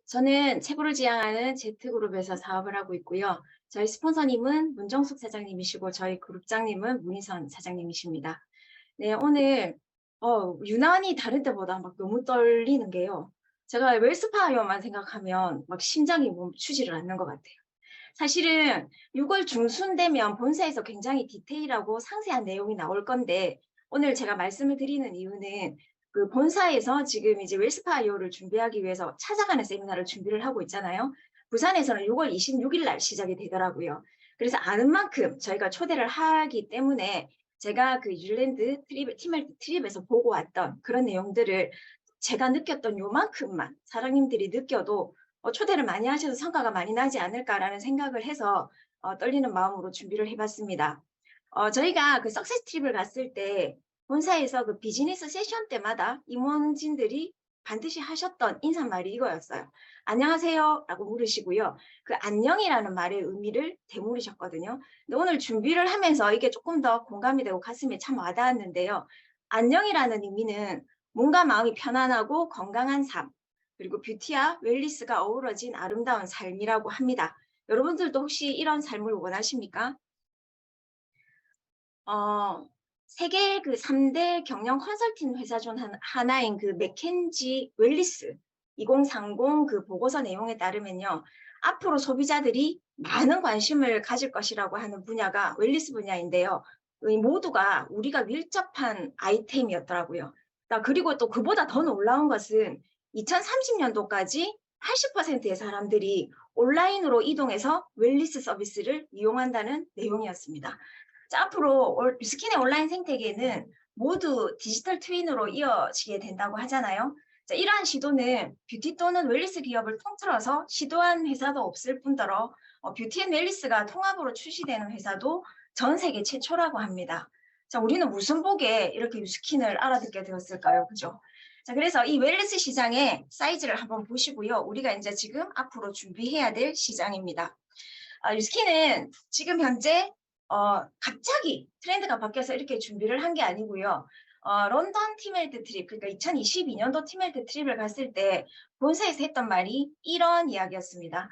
저는 체구를 지향하는 Z그룹에서 사업을 하고 있고요. 저희 스폰서님은 문정숙 사장님이시고 저희 그룹장님은 문희선 사장님이십니다. 네, 오늘 유난히 다른 때보다 막 너무 떨리는 게요. 제가 웰스파이어만 생각하면 막 심장이 멈추지를 않는 것 같아요. 사실은 6월 중순 되면 본사에서 굉장히 디테일하고 상세한 내용이 나올 건데 오늘 제가 말씀을 드리는 이유는 그 본사에서 지금 이제 웰스파이어를 준비하기 위해서 찾아가는 세미나를 준비를 하고 있잖아요. 부산에서는 6월 26일 날 시작이 되더라고요. 그래서 아는 만큼 저희가 초대를 하기 때문에 제가 그 뉴질랜드 팀 트립에서 보고 왔던 그런 내용들을 제가 느꼈던 요만큼만 사장님들이 느껴도 초대를 많이 하셔서 성과가 많이 나지 않을까라는 생각을 해서 떨리는 마음으로 준비를 해봤습니다. 저희가 그 석세스 트립을 갔을 때 본사에서 그 비즈니스 세션 때마다 임원진들이 반드시 하셨던 인사말이 이거였어요. 안녕하세요 라고 물으시고요. 그 안녕이라는 말의 의미를 되물으셨거든요. 근데 오늘 준비를 하면서 이게 조금 더 공감이 되고 가슴에 참 와닿았는데요. 안녕이라는 의미는 몸과 마음이 편안하고 건강한 삶, 그리고 뷰티와 웰리스가 어우러진 아름다운 삶이라고 합니다. 여러분들도 혹시 이런 삶을 원하십니까? 세계 그 3대 경영 컨설팅 회사 중 하나인 그 맥켄지 웰리스 2030 그 보고서 내용에 따르면요. 앞으로 소비자들이 많은 관심을 가질 것이라고 하는 분야가 웰리스 분야인데요. 이 모두가 우리가 밀접한 아이템이었더라고요. 그리고 또 그보다 더 놀라운 것은 2030년도까지 80%의 사람들이 온라인으로 이동해서 웰리스 서비스를 이용한다는 내용이었습니다. 자, 앞으로 뉴스킨의 온라인 생태계는 모두 디지털 트윈으로 이어지게 된다고 하잖아요. 자, 이러한 시도는 뷰티 또는 웰리스 기업을 통틀어서 시도한 회사도 없을 뿐더러 뷰티 앤 웰리스가 통합으로 출시되는 회사도 전 세계 최초라고 합니다. 자, 우리는 무슨 복에 이렇게 뉴스킨을 알아듣게 되었을까요? 그죠? 자, 그래서 이 웰리스 시장의 사이즈를 한번 보시고요. 우리가 이제 지금 앞으로 준비해야 될 시장입니다. 뉴스킨은 지금 현재 갑자기 트렌드가 바뀌어서 이렇게 준비를 한 게 아니고요. 런던 티멜트 트립, 그러니까 2022년도 티멜트 트립을 갔을 때 본사에서 했던 말이 이런 이야기였습니다.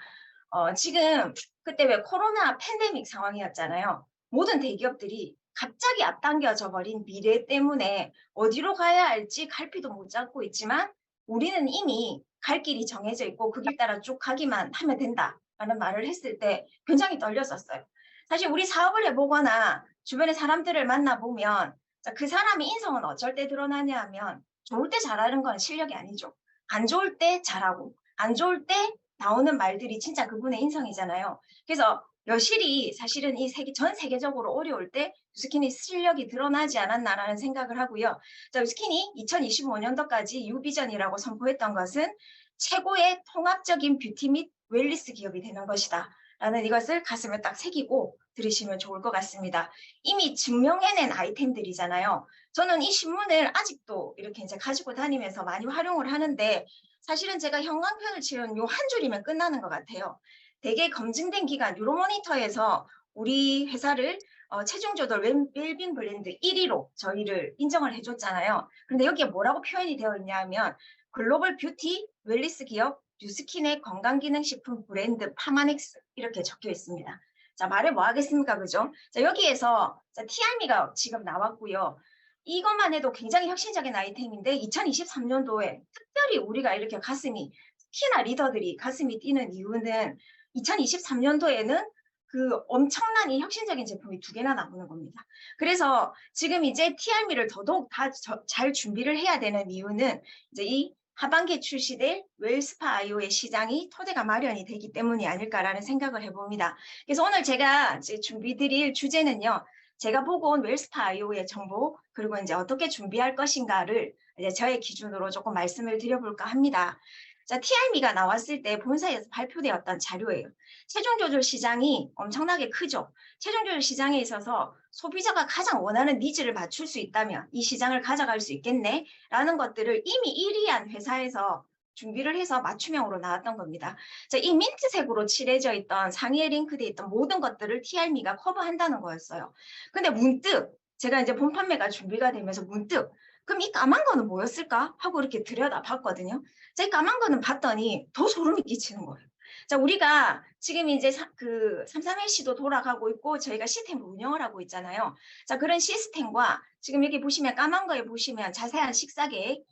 지금 그때 왜 코로나 팬데믹 상황이었잖아요. 모든 대기업들이 갑자기 앞당겨져 버린 미래 때문에 어디로 가야 할지 갈피도 못 잡고 있지만 우리는 이미 갈 길이 정해져 있고 그 길 따라 쭉 가기만 하면 된다라는 말을 했을 때 굉장히 떨렸었어요. 사실 우리 사업을 해보거나 주변의 사람들을 만나보면 그 사람의 인성은 어쩔 때 드러나냐 하면 좋을 때 잘하는 건 실력이 아니죠. 안 좋을 때 잘하고 안 좋을 때 나오는 말들이 진짜 그분의 인성이잖아요. 그래서 여실히 사실은 전 세계적으로 어려울 때 유스킨이 실력이 드러나지 않았나라는 생각을 하고요. 자, 유스킨이 2025년도까지 유비전이라고 선포했던 것은 최고의 통합적인 뷰티 및 웰리스 기업이 되는 것이다. 라는 이것을 가슴에 딱 새기고 들으시면 좋을 것 같습니다. 이미 증명해낸 아이템들이잖아요. 저는 이 신문을 아직도 이렇게 이제 가지고 다니면서 많이 활용을 하는데 사실은 제가 형광펜을 치는 요 한 줄이면 끝나는 것 같아요. 대개 검증된 기관 유로모니터에서 우리 회사를 체중 조절 웰빙 브랜드 1위로 저희를 인정을 해줬잖아요. 그런데 여기에 뭐라고 표현이 되어 있냐 하면 글로벌 뷰티 웰리스 기업 뉴스킨의 건강기능식품 브랜드 파마넥스 이렇게 적혀 있습니다. 자, 말을 뭐 하겠습니까? 그죠? 자, 여기에서 TRM가 지금 나왔고요. 이것만 해도 굉장히 혁신적인 아이템인데 2023년도에 특별히 우리가 이렇게 특히나 리더들이 가슴이 뛰는 이유는 2023년도에는 그 엄청난 이 혁신적인 제품이 2개나 나오는 겁니다. 그래서 지금 이제 TRM를 더더욱 잘 준비를 해야 되는 이유는 이제 이 하반기에 출시될 웰스파 아이오의 시장이 토대가 마련이 되기 때문이 아닐까라는 생각을 해봅니다. 그래서 오늘 제가 이제 준비 드릴 주제는요. 제가 보고 온 웰스파 아이오의 정보 그리고 이제 어떻게 준비할 것인가를 이제 저의 기준으로 조금 말씀을 드려볼까 합니다. 자, TRM가 나왔을 때 본사에서 발표되었던 자료예요. 체중 조절 시장이 엄청나게 크죠. 체중 조절 시장에 있어서 소비자가 가장 원하는 니즈를 맞출 수 있다면 이 시장을 가져갈 수 있겠네 라는 것들을 이미 1위한 회사에서 준비를 해서 맞춤형으로 나왔던 겁니다. 자, 이 민트색으로 칠해져 있던 상위에 링크되어 있던 모든 것들을 TRM가 커버한다는 거였어요. 근데 문득 제가 이제 본 판매가 준비가 되면서 문득 그럼 이 까만 거는 뭐였을까? 하고 이렇게 들여다봤거든요. 자, 이 까만 거는 봤더니 더 소름이 끼치는 거예요. 자, 우리가 지금 이제 그 331C도 돌아가고 있고 저희가 시스템을 운영을 하고 있잖아요. 자, 그런 시스템과 지금 여기 보시면 까만 거에 보시면 자세한 식사 계획,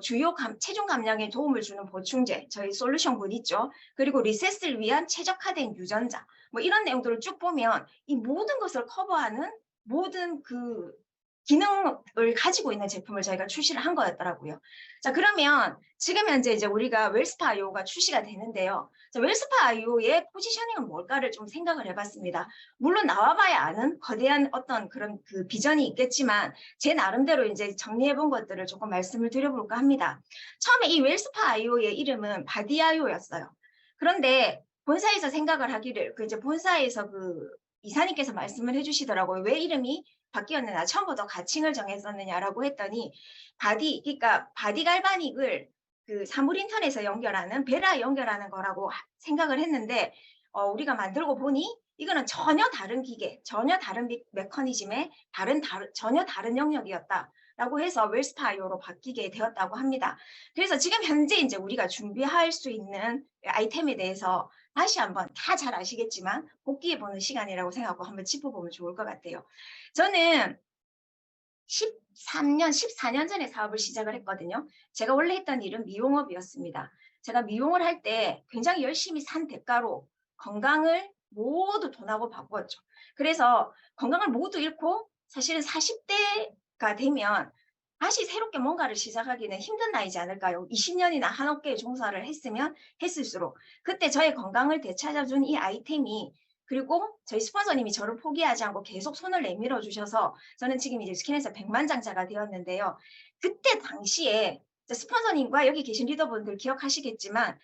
주요 체중 감량에 도움을 주는 보충제, 저희 솔루션군 있죠. 그리고 리셋을 위한 최적화된 유전자, 뭐 이런 내용들을 쭉 보면 이 모든 것을 커버하는 모든 그 기능을 가지고 있는 제품을 저희가 출시를 한 거였더라고요. 자, 그러면 지금 현재 이제 우리가 웰스파 IO가 출시가 되는데요. 자, 웰스파 IO의 포지셔닝은 뭘까를 좀 생각을 해봤습니다. 물론 나와봐야 아는 거대한 어떤 그런 그 비전이 있겠지만 제 나름대로 이제 정리해본 것들을 조금 말씀을 드려볼까 합니다. 처음에 이 웰스파 IO의 이름은 바디 IO였어요. 그런데 본사에서 생각을 하기를 그 이제 본사에서 그 이사님께서 말씀을 해주시더라고요. 왜 이름이 바뀌었느냐, 처음부터 가칭을 정했었느냐라고 했더니 그러니까 바디 갈바닉을 그 사물 인터넷에 연결하는 베라에 연결하는 거라고 생각을 했는데 우리가 만들고 보니 이거는 전혀 다른 기계, 전혀 다른 메커니즘의 전혀 다른 영역이었다라고 해서 웰스파이오로 바뀌게 되었다고 합니다. 그래서 지금 현재 이제 우리가 준비할 수 있는 아이템에 대해서 다시 한번 다 잘 아시겠지만 복귀해 보는 시간이라고 생각하고 한번 짚어보면 좋을 것 같아요. 저는 13년, 14년 전에 사업을 시작을 했거든요. 제가 원래 했던 일은 미용업이었습니다. 제가 미용을 할 때 굉장히 열심히 산 대가로 건강을 모두 돈하고 바꾸었죠. 그래서 건강을 모두 잃고 사실은 40대가 되면 다시 새롭게 뭔가를 시작하기는 힘든 나이지 않을까요? 20년이나 한 업계에 종사를 했으면 했을수록 그때 저의 건강을 되찾아준 이 아이템이 그리고 저희 스폰서님이 저를 포기하지 않고 계속 손을 내밀어 주셔서 저는 지금 이제 스킨에서 백만장자가 되었는데요. 그때 당시에 스폰서님과 여기 계신 리더분들 기억하시겠지만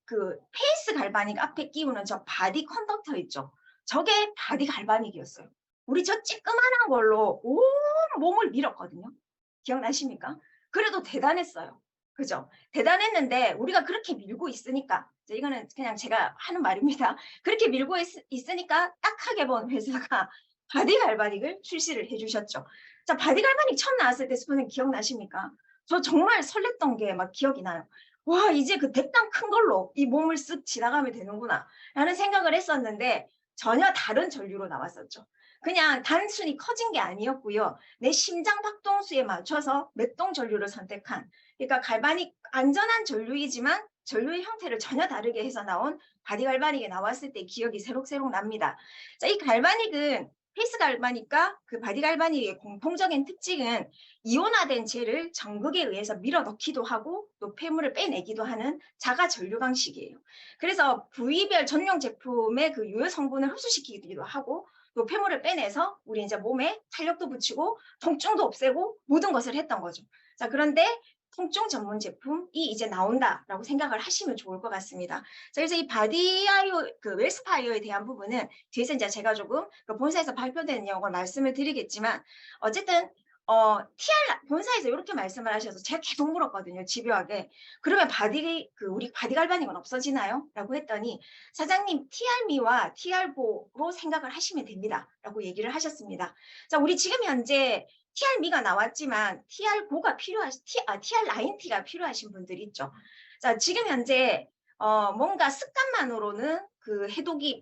그 페이스 갈바닉 앞에 끼우는 저 바디 컨덕터 있죠. 저게 바디 갈바닉이었어요. 우리 저 찌끄만한 걸로 온 몸을 밀었거든요. 기억나십니까? 그래도 대단했어요. 그죠? 대단했는데 우리가 그렇게 밀고 있으니까 이거는 그냥 제가 하는 말입니다. 그렇게 밀고 있으니까 딱하게 본 회사가 바디 갈바닉을 출시를 해주셨죠. 자, 바디 갈바닉 처음 나왔을 때 스폰은 기억나십니까? 저 정말 설렜던 게 막 기억이 나요. 와, 이제 그 백당 큰 걸로 이 몸을 쓱 지나가면 되는구나 라는 생각을 했었는데 전혀 다른 전류로 나왔었죠. 그냥 단순히 커진 게 아니었고요. 내 심장 박동수에 맞춰서 맥동 전류를 선택한, 그러니까 갈바닉 안전한 전류이지만 전류의 형태를 전혀 다르게 해서 나온 바디 갈바닉이 나왔을 때 기억이 새록새록 납니다. 자, 이 갈바닉은 페이스 갈바닉과 그 바디 갈바닉의 공통적인 특징은 이온화된 젤을 전극에 의해서 밀어 넣기도 하고 또 폐물을 빼내기도 하는 자가 전류 방식이에요. 그래서 부위별 전용 제품의 그 유효 성분을 흡수시키기도 하고 또 폐물을 빼내서 우리 이제 몸에 탄력도 붙이고 통증도 없애고 모든 것을 했던 거죠. 자, 그런데 통증 전문 제품이 이제 나온다라고 생각을 하시면 좋을 것 같습니다. 자, 그래서 이 바디아이오, 그 웰스파이어에 대한 부분은 뒤에서 이제 제가 조금 그 본사에서 발표된 내용을 말씀을 드리겠지만 어쨌든 본사에서 이렇게 말씀을 하셔서 제가 계속 물었거든요. 집요하게. 그러면 우리 바디 갈바닉은 없어지나요? 라고 했더니 사장님 TR미와 TR보로 생각을 하시면 됩니다. 라고 얘기를 하셨습니다. 자, 우리 지금 현재 TR미가 나왔지만 TR9T가 필요하신 분들 있죠. 자, 지금 현재 뭔가 습관만으로는 그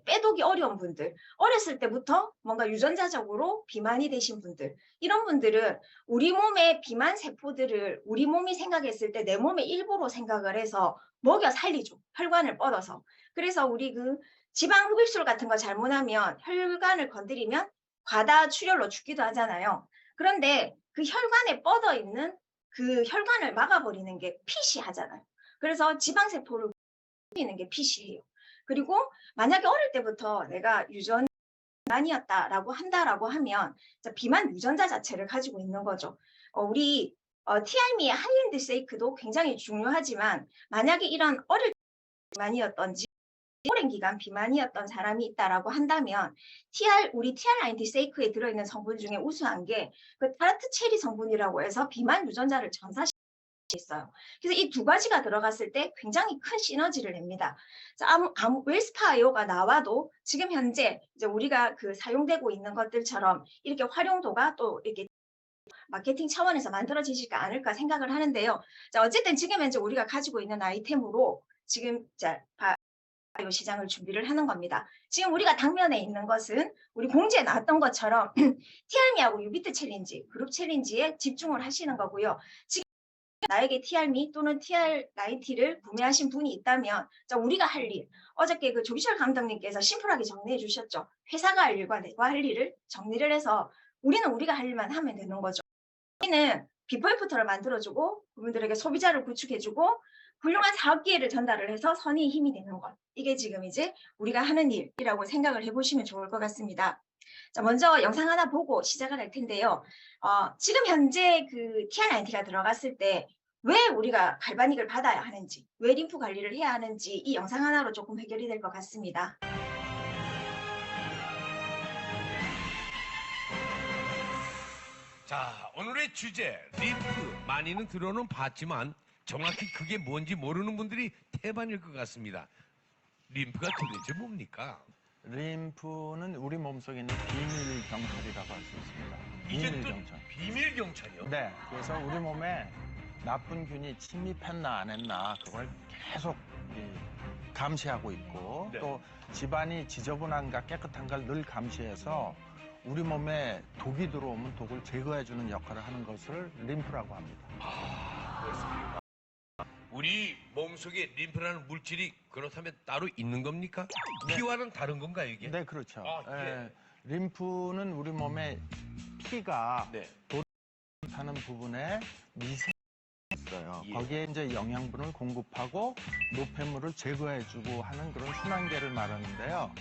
빼독이 어려운 분들, 어렸을 때부터 뭔가 유전자적으로 비만이 되신 분들, 이런 분들은 우리 몸의 비만 세포들을 우리 몸이 생각했을 때 내 몸의 일부로 생각을 해서 먹여 살리죠. 혈관을 뻗어서. 그래서 우리 그 지방 흡입술 같은 거 잘못하면 혈관을 건드리면 과다 출혈로 죽기도 하잖아요. 그런데 그 혈관에 뻗어 있는 그 혈관을 막아버리는 게 핏이 하잖아요. 그래서 지방세포를 있는 게 핏이에요. 그리고 만약에 어릴 때부터 내가 비만이었다라고 한다라고 하면 비만 유전자 자체를 가지고 있는 거죠. 우리 TR미의 하이엔드 세이크도 굉장히 중요하지만 만약에 이런 어릴 때 비만이었던지 오랜 기간 비만이었던 사람이 있다라고 한다면 우리 TR90 세이크에 들어있는 성분 중에 우수한 게 그 타르트 체리 성분이라고 해서 비만 유전자를 전사시키는 있어요. 그래서 이 두 가지가 들어갔을 때 굉장히 큰 시너지를 냅니다. 웰스파이오가 나와도 지금 현재 이제 우리가 그 사용되고 있는 것들처럼 이렇게 활용도가 또 이렇게 마케팅 차원에서 만들어지지 않을까 생각을 하는데요. 자, 어쨌든 지금 현재 우리가 가지고 있는 아이템으로 지금 자, 바이오 시장을 준비를 하는 겁니다. 지금 우리가 당면에 있는 것은 우리 공지에 나왔던 것처럼 티알미하고 유비트 챌린지, 그룹 챌린지에 집중을 하시는 거고요. 지금 나에게 티알미 또는 티알 나이티를 구매하신 분이 있다면 자, 우리가 할 일, 어저께 그 조기철 감독님께서 심플하게 정리해 주셨죠. 회사가 할 일과 내가 할 일을 정리를 해서 우리는 우리가 할 일만 하면 되는 거죠. 우리는 비포 애프터를 만들어주고 그분들에게 소비자를 구축해주고 훌륭한 사업 기회를 전달을 해서 선의의 힘이 되는 것. 이게 지금 이제 우리가 하는 일이라고 생각을 해보시면 좋을 것 같습니다. 자, 먼저 영상 하나 보고 시작을 할 텐데요. 지금 현재 그 TR90가 들어갔을 때 왜 우리가 갈바닉을 받아야 하는지, 왜 림프 관리를 해야 하는지 이 영상 하나로 조금 해결이 될 것 같습니다. 자, 오늘의 주제 림프. 많이는 들어는 봤지만 정확히 그게 뭔지 모르는 분들이 태반일 것 같습니다. 림프가 도대체 뭡니까? 림프는 우리 몸속에 있는 비밀 경찰이라고 할 수 있습니다. 이제 비밀 또 경찰. 비밀 경찰이요? 네, 그래서 우리 몸에 나쁜 균이 침입했나 안 했나 그걸 계속 감시하고 있고 네. 또 집안이 지저분한가 깨끗한가를 늘 감시해서 우리 몸에 독이 들어오면 독을 제거해주는 역할을 하는 것을 림프라고 합니다. 아, 그렇습니까? 우리 몸속에 림프라는 물질이 그렇다면 따로 있는 겁니까? 네. 피와는 다른 건가요, 이게? 네, 그렇죠. 아, 예. 림프는 우리 몸에 피가 네. 사는 부분에 미세 있어요. 예. 거기에 이제 영양분을 공급하고 노폐물을 제거해주고 하는 그런 순환계를 말하는데요.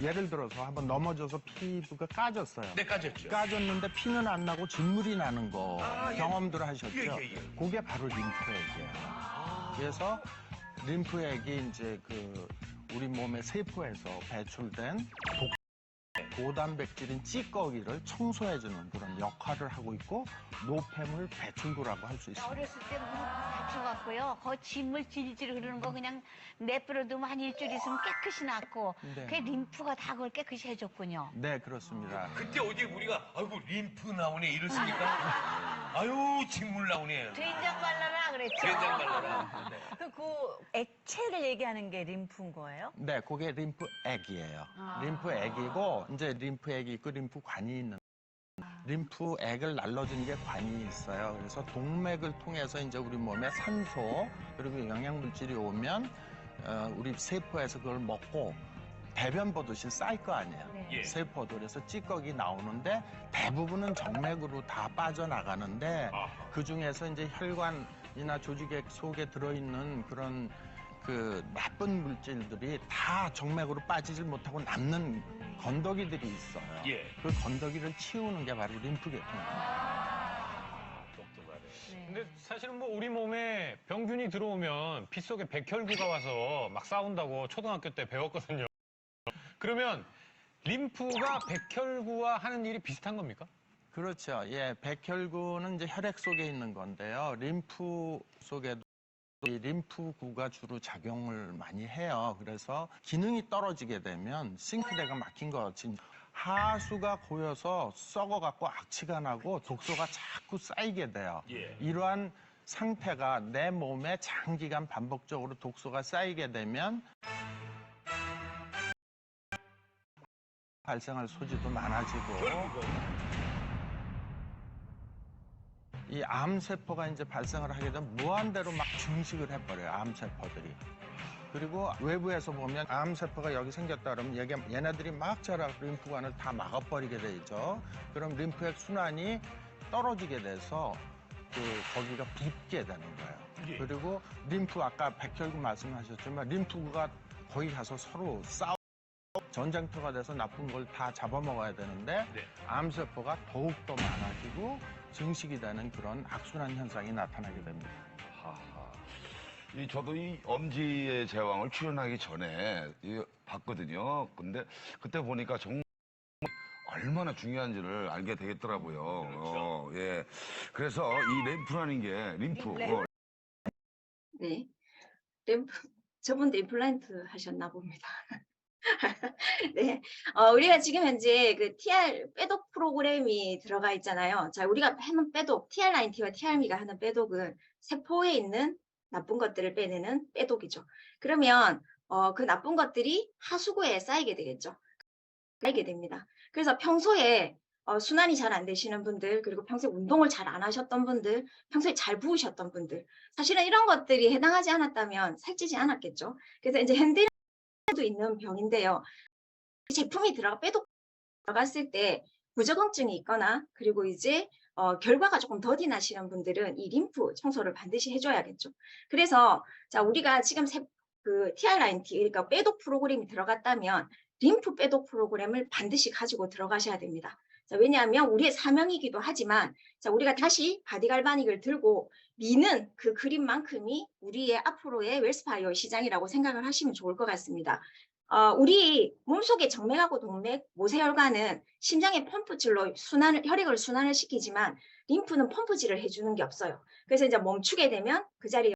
예를 들어서 한번 넘어져서 피부가 까졌어요. 네, 까졌죠. 까졌는데 피는 안 나고 진물이 나는 거 예. 경험들 하셨죠? 예. 그게 바로 림프액이에요. 아. 그래서 림프액이 이제 그 우리 몸의 세포에서 배출된 고단백질인 찌꺼기를 청소해주는 그런 역할을 하고 있고 노폐물 배출구라고 할 수 있습니다. 어렸을 때 무릎 다쳐갖고요. 거 진물 질질 흐르는 거 그냥 내버려두면 한 일주일 있으면 깨끗이 낫고 네. 그게 림프가 다 그걸 깨끗이 해줬군요. 네, 그렇습니다. 그때 어디 우리가 아이고 림프 나오네 이랬습니까? 아유 직물 나오네. 된장 발라라 그랬죠. 된장 발라라. 네. 그 액체를 얘기하는 게 림프인 거예요? 네, 그게 림프액이에요. 아. 림프액이고 이제 림프액이 있고 림프관이 있는 림프액을 날려주는 게 관이 있어요. 그래서 동맥을 통해서 이제 우리 몸에 산소 그리고 영양물질이 오면 우리 세포에서 그걸 먹고 배변 보듯이 쌓일 거 아니에요. 네. 예. 세포도 그래서 찌꺼기 나오는데 대부분은 정맥으로 다 빠져나가는데 아하. 그 중에서 이제 혈관이나 조직액 속에 들어있는 그런 그 나쁜 물질들이 다 정맥으로 빠지질 못하고 남는 건더기들이 있어요. 예. 그 건더기를 치우는 게 바로 림프계통입니다. 똑똑하네. 네. 근데 사실은 뭐 우리 몸에 병균이 들어오면 피 속에 백혈구가 와서 막 싸운다고 초등학교 때 배웠거든요. 그러면 림프가 백혈구와 하는 일이 비슷한 겁니까? 그렇죠. 예, 백혈구는 이제 혈액 속에 있는 건데요. 림프 속에도 이 림프구가 주로 작용을 많이 해요. 그래서 기능이 떨어지게 되면 싱크대가 막힌 것 같이 하수가 고여서 썩어갖고 악취가 나고 독소가 자꾸 쌓이게 돼요. 예. 이러한 상태가 내 몸에 장기간 반복적으로 독소가 쌓이게 되면 발생할 소지도 많아지고 이 암세포가 이제 발생을 하게 되면 무한대로 막 증식을 해버려요, 암세포들이. 그리고 외부에서 보면 암세포가 여기 생겼다 그러면 얘네들이 막 자라 림프관을 다 막아버리게 되죠. 그럼 림프액 순환이 떨어지게 돼서 거기가 붓게 되는 거예요. 예. 그리고 림프 아까 백혈구 말씀하셨지만 림프가 거기 가서 서로 전쟁터가 돼서 나쁜 걸 다 잡아먹어야 되는데 네. 암세포가 더욱더 많아지고 증식이 되는 그런 악순환 현상이 나타나게 됩니다. 하하. 저도 이 엄지의 제왕을 출연하기 전에 봤거든요. 근데 그때 보니까 정말 얼마나 중요한지를 알게 되겠더라고요. 그렇죠. 예. 그래서 이 림프라는 게 림프. 네. 림프, 저분도 임플란트 하셨나 봅니다. 네. 우리가 지금 현재 그 TR 빼독 프로그램이 들어가 있잖아요. 자, 우리가 하는 빼독, TR90와 TRM가 하는 빼독은 세포에 있는 나쁜 것들을 빼내는 빼독이죠. 그러면 그 나쁜 것들이 하수구에 쌓이게 되겠죠. 쌓이게 됩니다. 그래서 평소에 순환이 잘 안 되시는 분들, 그리고 평소에 운동을 잘 안 하셨던 분들, 평소에 잘 부으셨던 분들, 사실은 이런 것들이 해당하지 않았다면 살찌지 않았겠죠. 그래서 이제 핸들도 있는 병인데요. 제품이 빼독 들어갔을 때 부적응증이 있거나, 그리고 이제 결과가 조금 더디 나시는 분들은 이 림프 청소를 반드시 해줘야겠죠. 그래서 자, 우리가 지금 그 TR90, 그러니까 빼독 프로그램이 들어갔다면 림프 빼독 프로그램을 반드시 가지고 들어가셔야 됩니다. 자, 왜냐하면 우리의 사명이기도 하지만, 자, 우리가 다시 바디갈바닉을 들고 미는 그 그림만큼이 우리의 앞으로의 웰스파이어 시장이라고 생각을 하시면 좋을 것 같습니다. 우리 몸속의 정맥하고 동맥, 모세혈관은 심장의 펌프질로 혈액을 순환을 시키지만 림프는 펌프질을 해주는 게 없어요. 그래서 이제 멈추게 되면 그 자리에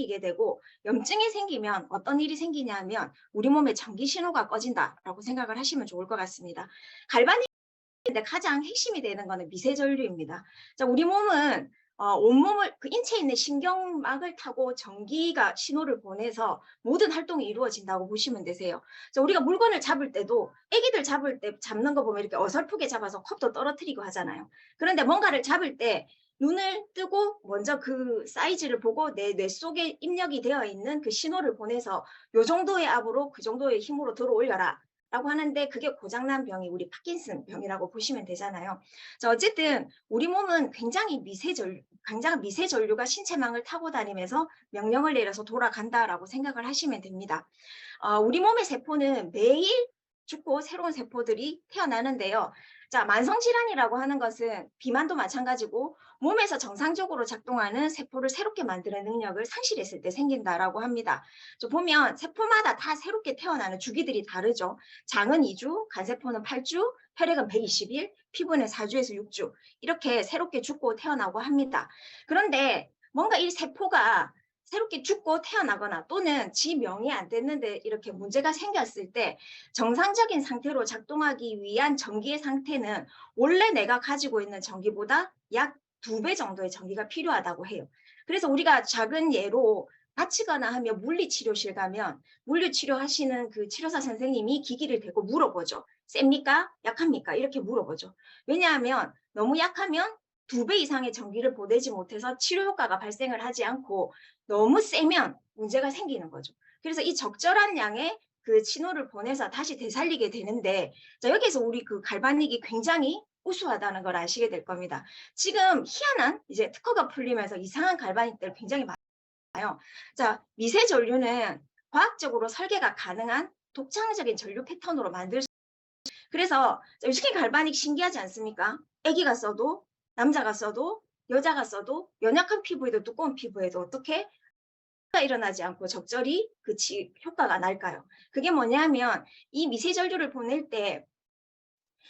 이게 되고, 염증이 생기면 어떤 일이 생기냐면 우리 몸의 전기 신호가 꺼진다라고 생각을 하시면 좋을 것 같습니다. 갈바닉인데 가장 핵심이 되는 거는 미세전류입니다. 자, 우리 몸은 온몸을, 그 인체에 있는 신경막을 타고 전기가 신호를 보내서 모든 활동이 이루어진다고 보시면 되세요. 자, 우리가 물건을 잡을 때도 애기들 잡을 때 잡는 거 보면 이렇게 어설프게 잡아서 컵도 떨어뜨리고 하잖아요. 그런데 뭔가를 잡을 때 눈을 뜨고 먼저 그 사이즈를 보고 내 뇌 속에 입력이 되어 있는 그 신호를 보내서 요 정도의 압으로 그 정도의 힘으로 들어 올려라 라고 하는데, 그게 고장난 병이 우리 파킨슨 병이라고 보시면 되잖아요. 자, 어쨌든 우리 몸은 굉장히 미세전류가 신체망을 타고 다니면서 명령을 내려서 돌아간다라고 생각을 하시면 됩니다. 우리 몸의 세포는 매일 죽고 새로운 세포들이 태어나는데요. 자, 만성질환이라고 하는 것은 비만도 마찬가지고 몸에서 정상적으로 작동하는 세포를 새롭게 만드는 능력을 상실했을 때 생긴다라고 합니다. 보면 세포마다 다 새롭게 태어나는 주기들이 다르죠. 장은 2주, 간세포는 8주, 혈액은 120일, 피부는 4주에서 6주 이렇게 새롭게 죽고 태어나고 합니다. 그런데 뭔가 이 세포가 새롭게 죽고 태어나거나 또는 지 명이 안 됐는데 이렇게 문제가 생겼을 때 정상적인 상태로 작동하기 위한 전기의 상태는 원래 내가 가지고 있는 전기보다 약 2배 정도의 전기가 필요하다고 해요. 그래서 우리가 작은 예로 다치거나 하면 물리치료실 가면 물리치료 하시는 그 치료사 선생님이 기기를 대고 물어보죠. 셉니까? 약합니까? 이렇게 물어보죠. 왜냐하면 너무 약하면 2배 이상의 전기를 보내지 못해서 치료 효과가 발생을 하지 않고, 너무 세면 문제가 생기는 거죠. 그래서 이 적절한 양의 그 신호를 보내서 다시 되살리게 되는데, 자, 여기서 우리 그 갈바닉이 굉장히 우수하다는 걸 아시게 될 겁니다. 지금 희한한 이제 특허가 풀리면서 이상한 갈바닉들 굉장히 많아요. 자, 미세전류는 과학적으로 설계가 가능한 독창적인 전류 패턴으로 만들 수, 그래서 요즘 갈바닉 신기하지 않습니까? 아기가 써도, 남자가 써도, 여자가 써도, 연약한 피부에도 두꺼운 피부에도 어떻게 일어나지 않고 적절히 그 효과가 날까요? 그게 뭐냐면 이 미세전류를 보낼 때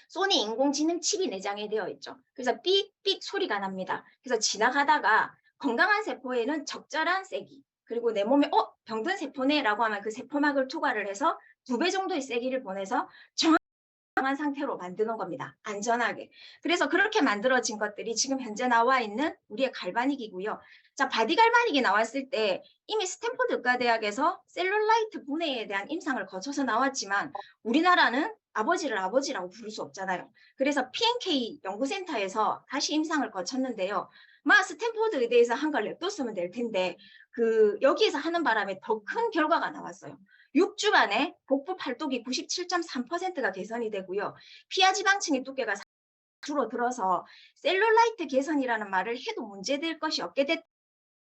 소니 인공지능 칩이 내장에 되어 있죠. 그래서 삑삑 소리가 납니다. 그래서 지나가다가 건강한 세포에는 적절한 세기, 그리고 내 몸에 병든 세포네라고 하면 그 세포막을 투과를 해서 2배 정도의 세기를 보내서 정확한 상태로 만드는 겁니다. 안전하게. 그래서 그렇게 만들어진 것들이 지금 현재 나와 있는 우리의 갈바닉이고요. 자, 바디갈바닉이 나왔을 때 이미 스탠포드 의과대학에서 셀룰라이트 분해에 대한 임상을 거쳐서 나왔지만 우리나라는 아버지를 아버지라고 부를 수 없잖아요. 그래서 P&K 연구센터에서 다시 임상을 거쳤는데요. 스탠포드 의대에서 한 걸 냅뒀으면 될 텐데 여기에서 하는 바람에 더 큰 결과가 나왔어요. 6주 만에 복부 팔뚝이 97.3%가 개선이 되고요. 피하지방층의 두께가 줄어들어서 셀룰라이트 개선이라는 말을 해도 문제될 것이 없게 됐다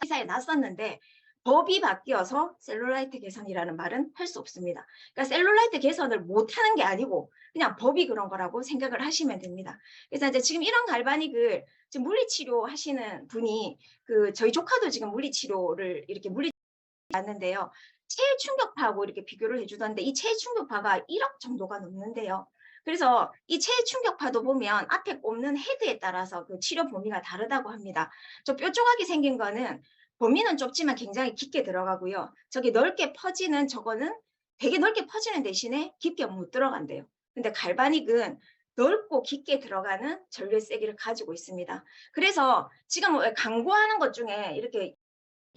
기사에 났었는데, 법이 바뀌어서 셀룰라이트 개선이라는 말은 할 수 없습니다. 그러니까 셀룰라이트 개선을 못하는 게 아니고 그냥 법이 그런 거라고 생각을 하시면 됩니다. 그래서 이제 지금 이런 갈바닉을 지금 물리치료 하시는 분이 저희 조카도 지금 물리치료를 이렇게 봤는데요. 체해 충격파하고 이렇게 비교를 해주던데 이 체해 충격파가 1억 정도가 넘는데요. 그래서 이 체해 충격파도 보면 앞에 꼽는 헤드에 따라서 그 치료 범위가 다르다고 합니다. 저 뾰족하게 생긴 거는 범위는 좁지만 굉장히 깊게 들어가고요. 저기 넓게 퍼지는 저거는 되게 넓게 퍼지는 대신에 깊게 못 들어간대요. 근데 갈바닉은 넓고 깊게 들어가는 전류의 세기를 가지고 있습니다. 그래서 지금 왜 광고하는 것 중에 이렇게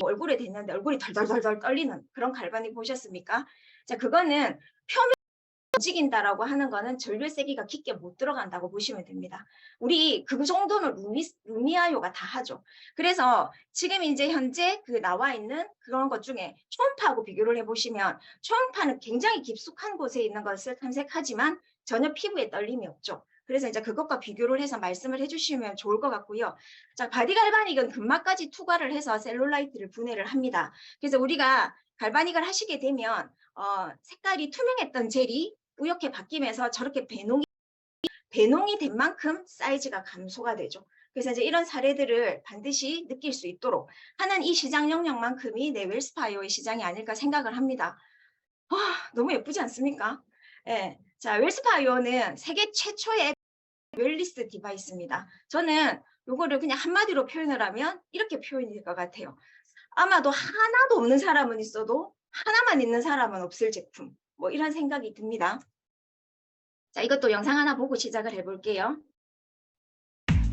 얼굴에 댔는데 얼굴이 덜덜덜덜 떨리는 그런 갈바닉 보셨습니까? 자, 그거는 표면 움직인다라고 하는 거는 전류의 세기가 깊게 못 들어간다고 보시면 됩니다. 우리 그 정도는 루미아요가 다 하죠. 그래서 지금 이제 현재 그 나와 있는 그런 것 중에 초음파하고 비교를 해보시면 초음파는 굉장히 깊숙한 곳에 있는 것을 탐색하지만 전혀 피부에 떨림이 없죠. 그래서 이제 그것과 비교를 해서 말씀을 해주시면 좋을 것 같고요. 자, 바디 갈바닉은 근막까지 투과를 해서 셀룰라이트를 분해를 합니다. 그래서 우리가 갈바닉을 하시게 되면 색깔이 투명했던 젤이 뿌옇게 바뀌면서 저렇게 배농이 된 만큼 사이즈가 감소가 되죠. 그래서 이제 이런 사례들을 반드시 느낄 수 있도록 하는 이 시장 영역만큼이 내 웰스파이어의 시장이 아닐까 생각을 합니다. 너무 예쁘지 않습니까? 예. 자, 웰스파이어는 세계 최초의 웰리스 디바이스입니다. 저는 요거를 그냥 한마디로 표현을 하면 이렇게 표현이 될 것 같아요. 아마도 하나도 없는 사람은 있어도 하나만 있는 사람은 없을 제품. 뭐 이런 생각이 듭니다. 자, 이것도 영상 하나 보고 시작을 해볼게요.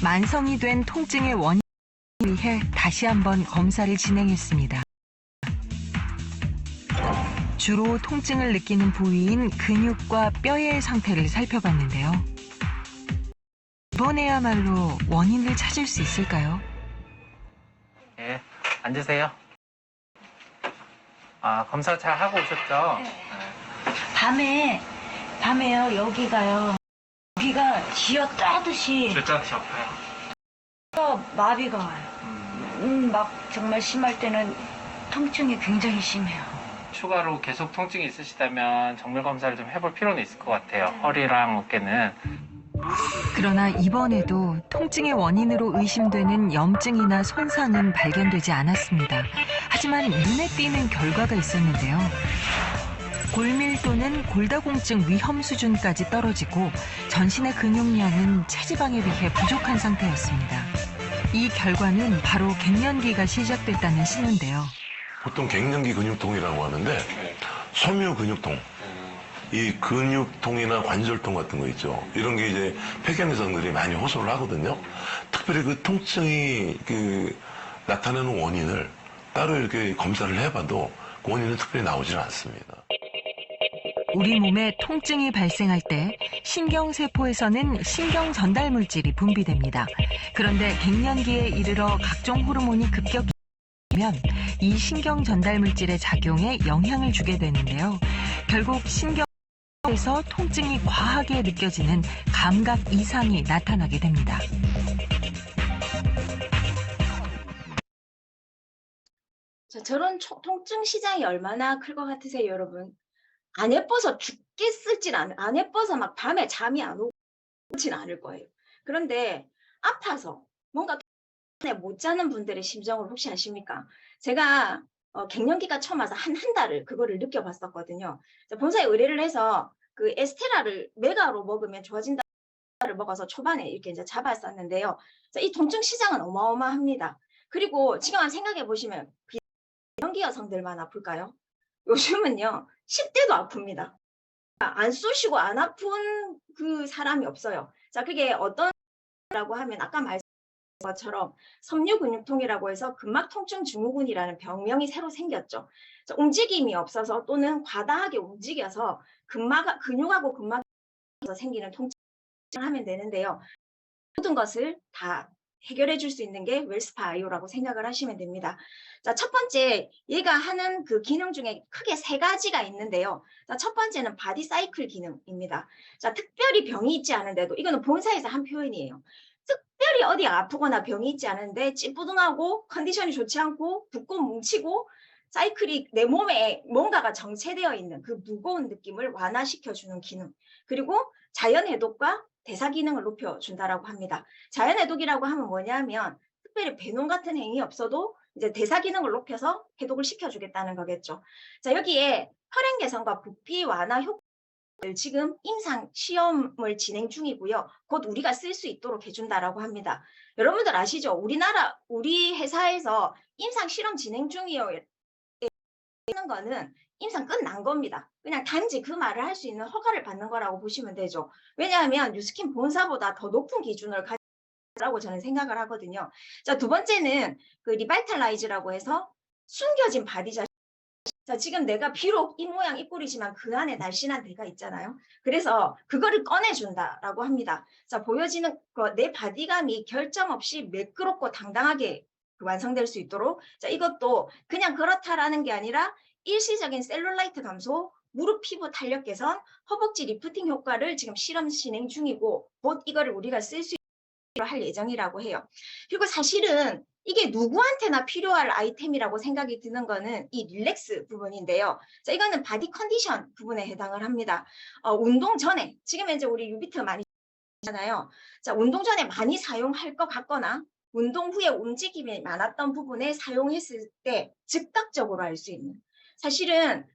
만성이 된 통증의 원인을 위해 다시 한번 검사를 진행했습니다. 주로 통증을 느끼는 부위인 근육과 뼈의 상태를 살펴봤는데요. 이번에야말로 원인을 찾을 수 있을까요? 네, 앉으세요. 검사 잘 하고 오셨죠? 밤에요, 여기가요. 귀가 쥐어짜듯이 쥐어짜듯이 아파요. 마비가 와요. 막 정말 심할 때는 통증이 굉장히 심해요. 추가로 계속 통증이 있으시다면 정밀 검사를 좀 해볼 필요는 있을 것 같아요. 허리랑 어깨는. 그러나 이번에도 통증의 원인으로 의심되는 염증이나 손상은 발견되지 않았습니다. 하지만 눈에 띄는 결과가 있었는데요. 골밀 또는 골다공증 위험 수준까지 떨어지고 전신의 근육량은 체지방에 비해 부족한 상태였습니다. 이 결과는 바로 갱년기가 시작됐다는 신호인데요. 보통 갱년기 근육통이라고 하는데 섬유 근육통, 이 근육통이나 관절통 같은 거 있죠. 이런 게 이제 폐경내성들이 많이 호소를 하거든요. 특별히 그 통증이 나타나는 원인을 따로 이렇게 검사를 해봐도 그 원인은 특별히 나오지는 않습니다. 우리 몸에 통증이 발생할 때 신경세포에서는 신경 전달 물질이 분비됩니다. 그런데 갱년기에 이르러 각종 호르몬이 급격히 면 이 신경 전달 물질의 작용에 영향을 주게 되는데요. 결국 신경에서 통증이 과하게 느껴지는 감각 이상이 나타나게 됩니다. 자, 저런 통증 시장이 얼마나 클 것 같으세요, 여러분? 안 예뻐서 죽겠을진 안 예뻐서 막 밤에 잠이 안 오진 않을 거예요. 그런데 아파서 뭔가 못 자는 분들의 심정을 혹시 아십니까? 제가 갱년기가 처음 와서 한 달을 그거를 느껴봤었거든요. 본사에 의뢰를 해서 그 에스테라를 메가로 먹으면 좋아진다를 먹어서 초반에 이렇게 이제 잡았었는데요. 이 통증 시장은 어마어마합니다. 그리고 지금 생각해 보시면 비경기 여성들만 아플까요? 요즘은요 10대도 아픕니다. 안 쑤시고 안 아픈 그 사람이 없어요. 자, 그게 어떤라고 하면 아까 말씀 것처럼 섬유근육통이라고 해서 근막통증 증후군이라는 병명이 새로 생겼죠. 움직임이 없어서 또는 과다하게 움직여서 근육하고 근막에서 생기는 통증을 하면 되는데요. 모든 것을 다 해결해 줄 수 있는 게 웰스파이오라고 생각을 하시면 됩니다. 자, 첫 번째, 얘가 하는 그 기능 중에 크게 3가지가 있는데요. 자, 첫 번째는 바디 사이클 기능입니다. 자, 특별히 병이 있지 않은데도, 이거는 본사에서 한 표현이에요. 특별히 어디 아프거나 병이 있지 않은데 찌뿌둥하고 컨디션이 좋지 않고 붓고 뭉치고 사이클이 내 몸에 뭔가가 정체되어 있는 그 무거운 느낌을 완화시켜주는 기능, 그리고 자연해독과 대사 기능을 높여준다라고 합니다. 자연해독이라고 하면 뭐냐면 특별히 배농 같은 행위 없어도 이제 대사 기능을 높여서 해독을 시켜주겠다는 거겠죠. 자, 여기에 혈행 개선과 부피 완화 효과 지금 임상 시험을 진행 중이고요. 곧 우리가 쓸 수 있도록 해준다라고 합니다. 여러분들 아시죠? 우리 회사에서 임상 실험 진행 중이에요. 있는 거는 임상 끝난 겁니다. 그냥 단지 그 말을 할 수 있는 허가를 받는 거라고 보시면 되죠. 왜냐하면 뉴스킨 본사보다 더 높은 기준을 가지라고 저는 생각을 하거든요. 자, 두 번째는 그 리바이탈라이즈라고 해서 숨겨진 바디자. 자, 지금 내가 비록 이 모양 이 꼴이지만 그 안에 날씬한 데가 있잖아요. 그래서 그거를 꺼내준다라고 합니다. 자, 보여지는 내 바디감이 결점 없이 매끄럽고 당당하게 완성될 수 있도록, 자, 이것도 그냥 그렇다라는 게 아니라 일시적인 셀룰라이트 감소, 무릎 피부 탄력 개선, 허벅지 리프팅 효과를 지금 실험 진행 중이고 곧 이거를 우리가 쓸 수 있도록 할 예정이라고 해요. 그리고 사실은 이게 누구한테나 필요할 아이템이라고 생각이 드는 거는 이 릴렉스 부분인데요. 자, 이거는 바디 컨디션 부분에 해당을 합니다. 운동 전에, 지금 이제 우리 유비트 많이 하잖아요. 자, 운동 전에 많이 사용할 것 같거나 운동 후에 움직임이 많았던 부분에 사용했을 때 즉각적으로 알 수 있는. 사실은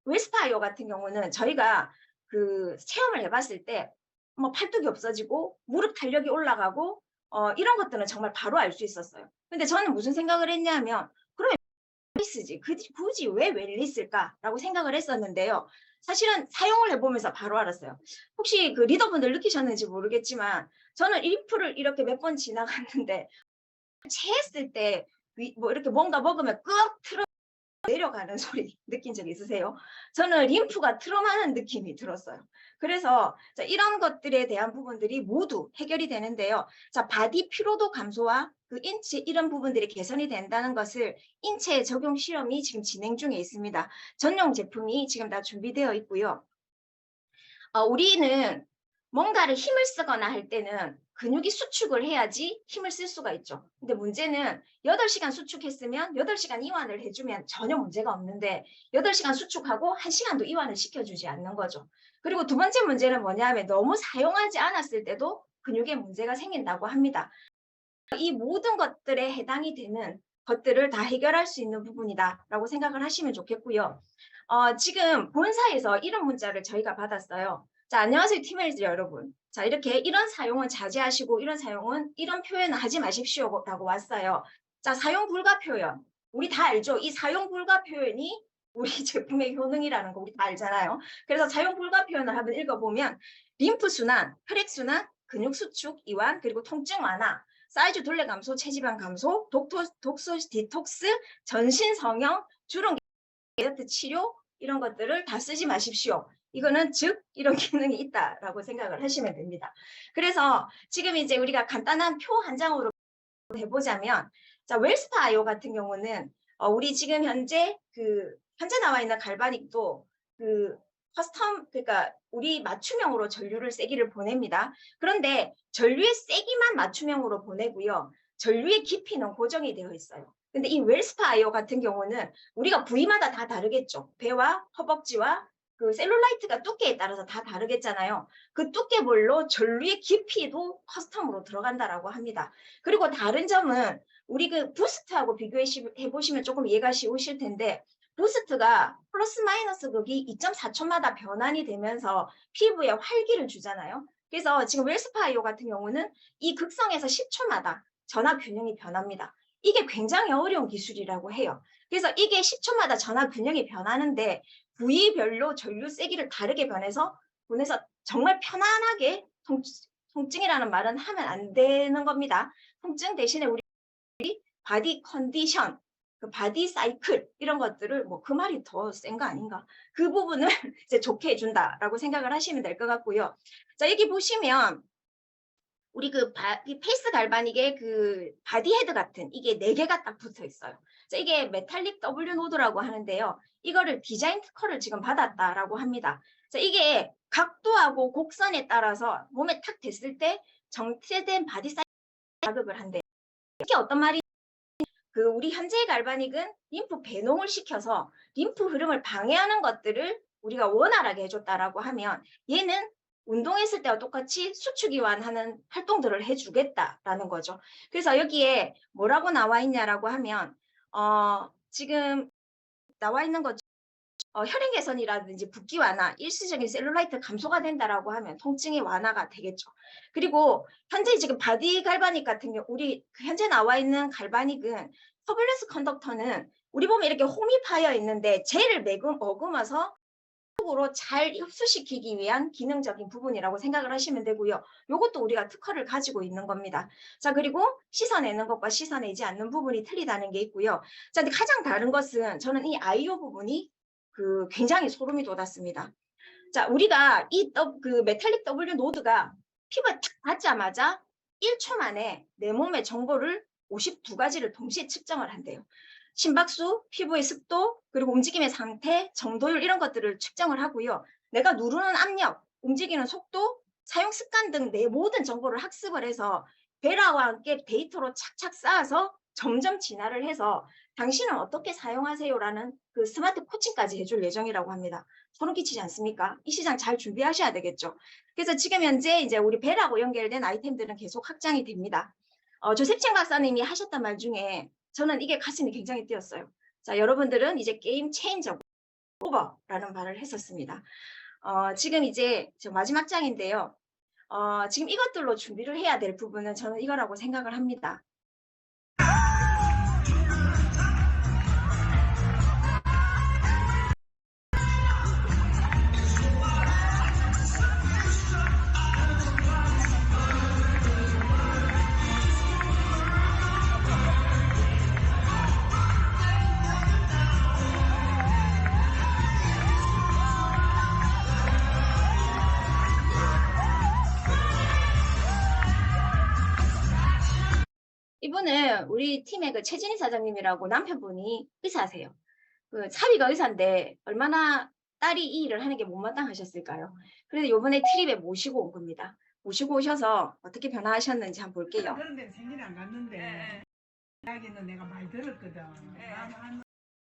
웰스파이어 같은 경우는 저희가 그 체험을 해봤을 때 뭐 팔뚝이 없어지고 무릎 탄력이 올라가고 이런 것들은 정말 바로 알 수 있었어요. 근데 저는 무슨 생각을 했냐면 그러면 웰리스지 굳이 왜 웰리스일까라고 생각을 했었는데요. 사실은 사용을 해보면서 바로 알았어요. 혹시 그 리더분들 느끼셨는지 모르겠지만 저는 림프를 이렇게 몇 번 지나갔는데 체했을 때 뭐 이렇게 뭔가 먹으면 끄 틀어 내려가는 소리 느낀 적 있으세요? 저는 림프가 트럼하는 느낌이 들었어요. 그래서 자, 이런 것들에 대한 부분들이 모두 해결이 되는데요. 자, 바디 피로도 감소와 그 인체 이런 부분들이 개선이 된다는 것을 인체에 적용 실험이 지금 진행 중에 있습니다. 전용 제품이 지금 다 준비되어 있고요. 우리는 뭔가를 힘을 쓰거나 할 때는 근육이 수축을 해야지 힘을 쓸 수가 있죠. 근데 문제는 8시간 수축했으면 8시간 이완을 해주면 전혀 문제가 없는데 8시간 수축하고 1시간도 이완을 시켜주지 않는 거죠. 그리고 두 번째 문제는 뭐냐면 너무 사용하지 않았을 때도 근육에 문제가 생긴다고 합니다. 이 모든 것들에 해당이 되는 것들을 다 해결할 수 있는 부분이다라고 생각을 하시면 좋겠고요. 지금 본사에서 이런 문자를 저희가 받았어요. 자, 안녕하세요 팀메이트 여러분. 자, 이렇게 이런 사용은 자제하시고 이런 사용은 이런 표현은 하지 마십시오라고 왔어요. 자, 사용 불가 표현. 우리 다 알죠? 이 사용 불가 표현이 우리 제품의 효능이라는 거 우리 다 알잖아요. 그래서 사용 불가 표현을 한번 읽어보면 림프 순환, 혈액 순환, 근육 수축, 이완, 그리고 통증 완화, 사이즈 둘레 감소, 체지방 감소, 독소 디톡스, 전신 성형, 주름 다이어트 치료 이런 것들을 다 쓰지 마십시오. 이거는 즉 이런 기능이 있다라고 생각을 하시면 됩니다. 그래서 지금 이제 우리가 간단한 표 한 장으로 해보자면, 자, 웰스파이어 같은 경우는 우리 지금 현재 나와 있는 갈바닉도 커스텀, 그러니까 우리 맞춤형으로 전류를 세기를 보냅니다. 그런데 전류의 세기만 맞춤형으로 보내고요. 전류의 깊이는 고정이 되어 있어요. 근데 이 웰스파이어 같은 경우는 우리가 부위마다 다 다르겠죠. 배와 허벅지와 그 셀룰라이트가 두께에 따라서 다 다르겠잖아요. 그 두께별로 전류의 깊이도 커스텀으로 들어간다라고 합니다. 그리고 다른 점은 우리 그 부스트하고 비교해 보시면 조금 이해가 쉬우실 텐데, 부스트가 플러스 마이너스 극이 2.4초마다 변환이 되면서 피부에 활기를 주잖아요. 그래서 지금 웰스파이어 같은 경우는 이 극성에서 10초마다 전압 균형이 변합니다. 이게 굉장히 어려운 기술이라고 해요. 그래서 이게 10초마다 전압 균형이 변하는데 부위별로 전류 세기를 다르게 보내서 정말 편안하게 통증이라는 말은 하면 안 되는 겁니다. 통증 대신에 우리 바디 컨디션, 그 바디 사이클 이런 것들을 뭐 그 말이 더 센 거 아닌가? 그 부분을 이제 좋게 해준다라고 생각을 하시면 될 것 같고요. 자, 여기 보시면 우리 이 페이스 갈바닉의 그 바디 헤드 같은 이게 4개가 딱 붙어 있어요. 자, 이게 메탈릭 W 노드라고 하는데요. 이거를 디자인 특허를 지금 받았다라고 합니다. 자, 이게 각도하고 곡선에 따라서 몸에 탁 댔을 때 정체된 바디 사이즈 자극을 한대요. 이게 어떤 말이? 우리 현재의 갈바닉은 림프 배농을 시켜서 림프 흐름을 방해하는 것들을 우리가 원활하게 해줬다라고 하면, 얘는 운동했을 때와 똑같이 수축 이완하는 활동들을 해주겠다라는 거죠. 그래서 여기에 뭐라고 나와 있냐라고 하면 지금 나와 있는 것 혈행 개선이라든지 붓기 완화, 일시적인 셀룰라이트 감소가 된다라고 하면 통증의 완화가 되겠죠. 그리고 현재 지금 바디 갈바닉 같은 경우 우리 현재 나와 있는 갈바닉은 터뷸런스 컨덕터는 우리 보면 이렇게 홈이 파여 있는데 젤을 머금어서 속으로 잘 흡수시키기 위한 기능적인 부분이라고 생각을 하시면 되고요. 이것도 우리가 특허를 가지고 있는 겁니다. 자, 그리고 씻어내는 것과 씻어내지 않는 부분이 틀리다는 게 있고요. 자, 근데 가장 다른 것은 저는 이 아이오 부분이 굉장히 소름이 돋았습니다. 자, 우리가 그 메탈릭 W 노드가 피부에 탁 닿자마자 1초 만에 내 몸의 정보를 52가지를 동시에 측정을 한대요. 심박수, 피부의 습도, 그리고 움직임의 상태, 정도율 이런 것들을 측정을 하고요. 내가 누르는 압력, 움직이는 속도, 사용 습관 등 내 모든 정보를 학습을 해서 베라와 함께 데이터로 착착 쌓아서 점점 진화를 해서 당신은 어떻게 사용하세요라는 그 스마트 코칭까지 해줄 예정이라고 합니다. 소름 끼치지 않습니까? 이 시장 잘 준비하셔야 되겠죠. 그래서 지금 현재 이제 우리 배라고 연결된 아이템들은 계속 확장이 됩니다. 조셉첸 박사님이 하셨던 말 중에 저는 이게 가슴이 굉장히 뛰었어요. 자, 여러분들은 이제 게임 체인저 오버라는 말을 했었습니다. 지금 이제 저 마지막 장인데요. 지금 이것들로 준비를 해야 될 부분은 저는 이거라고 생각을 합니다. 이분은 우리 팀의 그 최진희 사장님이라고 남편분이 의사세요. 그 사위가 의사인데 얼마나 딸이 이 일을 하는 게 못마땅하셨을까요? 그래서 이번에 트립에 모시고 온 겁니다. 모시고 오셔서 어떻게 변화하셨는지 한번 볼게요. 그런 데는 생긴 안 갔는데 이야기는 내가 많이 들었거든. 한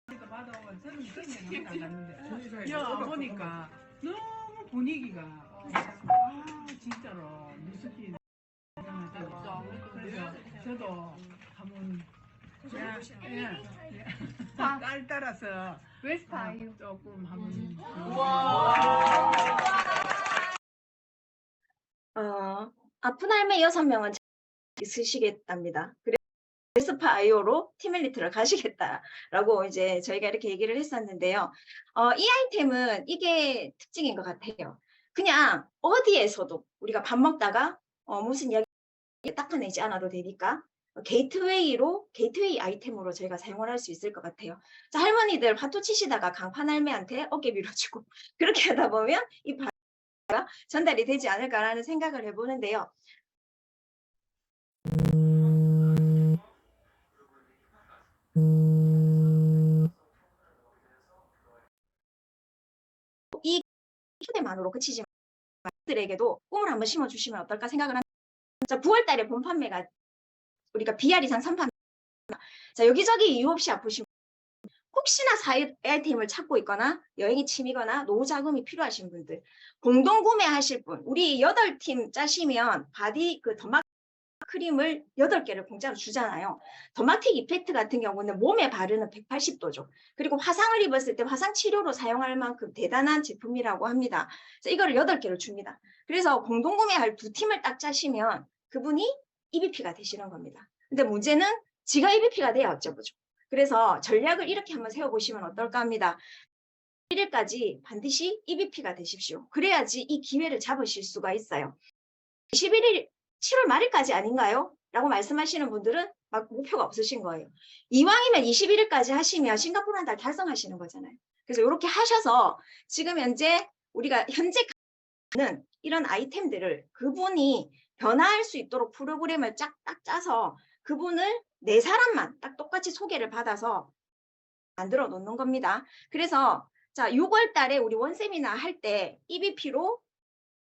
받아오면 저는 생긴 안 갔는데 여 보니까 너무 분위기가 진짜로 미숙이 그래서 저도 한번 딸 따라서 웨스파이어 조금 한번 아픈 할매 6명은 있으시겠답니다. 그래서 웨스파 아이오로 팀엘리트를 가시겠다라고 이제 저희가 이렇게 얘기를 했었는데요. 이 아이템은 이게 특징인 것 같아요. 그냥 어디에서도 우리가 밥 먹다가 무슨 이야기 닦아내지 않아도 되니까 게이트웨이 아이템으로 저희가 사용을 할 수 있을 것 같아요. 자, 할머니들 화투 치시다가 강판 할매한테 어깨 밀어주고 그렇게 하다 보면 이 바가 전달이 되지 않을까라는 생각을 해보는데요. 이 휴대만으로 그치지 말들에게도 꿈을 한번 심어주시면 어떨까 생각을 합니다. 자, 9월 달에 본 판매가 우리가 BR 이상 3판매. 자, 여기저기 이유 없이 아프신 분, 혹시나 사이드 아이템을 찾고 있거나 여행이 취미거나 노후 자금이 필요하신 분들, 공동 구매하실 분, 우리 8팀 짜시면 바디 그 더막 크림을 8개를 공짜로 주잖아요. 더마틱 이펙트 같은 경우는 몸에 바르는 180도죠. 그리고 화상을 입었을 때 화상 치료로 사용할 만큼 대단한 제품이라고 합니다. 자, 이거를 8개를 줍니다. 그래서 공동 구매할 2팀을 딱 짜시면 그분이 EBP가 되시는 겁니다. 근데 문제는 지가 EBP가 돼야 어쩌보죠. 그래서 전략을 이렇게 한번 세워보시면 어떨까 합니다. 1일까지 반드시 EBP가 되십시오. 그래야지 이 기회를 잡으실 수가 있어요. 21일 7월 말일까지 아닌가요? 라고 말씀하시는 분들은 막 목표가 없으신 거예요. 이왕이면 21일까지 하시면 싱가포르 한 달 달성하시는 거잖아요. 그래서 이렇게 하셔서 지금 현재 우리가 현재 는 이런 아이템들을 그분이 변화할 수 있도록 프로그램을 딱 짜서 그분을 4사람만 딱 똑같이 소개를 받아서 만들어 놓는 겁니다. 그래서 자, 6월 달에 우리 원세미나 할 때 EBP로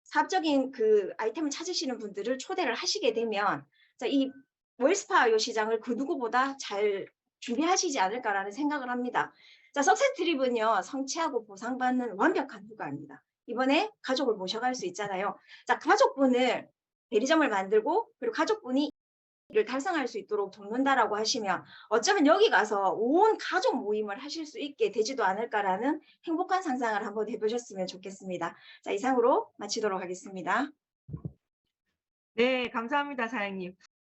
사업적인 그 아이템을 찾으시는 분들을 초대를 하시게 되면 자, 이 웰스파이오 시장을 그 누구보다 잘 준비하시지 않을까라는 생각을 합니다. 자, 석세스 트립은요, 성취하고 보상받는 완벽한 휴가입니다. 이번에 가족을 모셔갈 수 있잖아요. 자, 가족분을 대리점을 만들고 그리고 가족분이 를 달성할 수 있도록 돕는다라고 하시면 어쩌면 여기 가서 온 가족 모임을 하실 수 있게 되지도 않을까라는 행복한 상상을 한번 해보셨으면 좋겠습니다. 자, 이상으로 마치도록 하겠습니다. 네, 감사합니다, 사장님.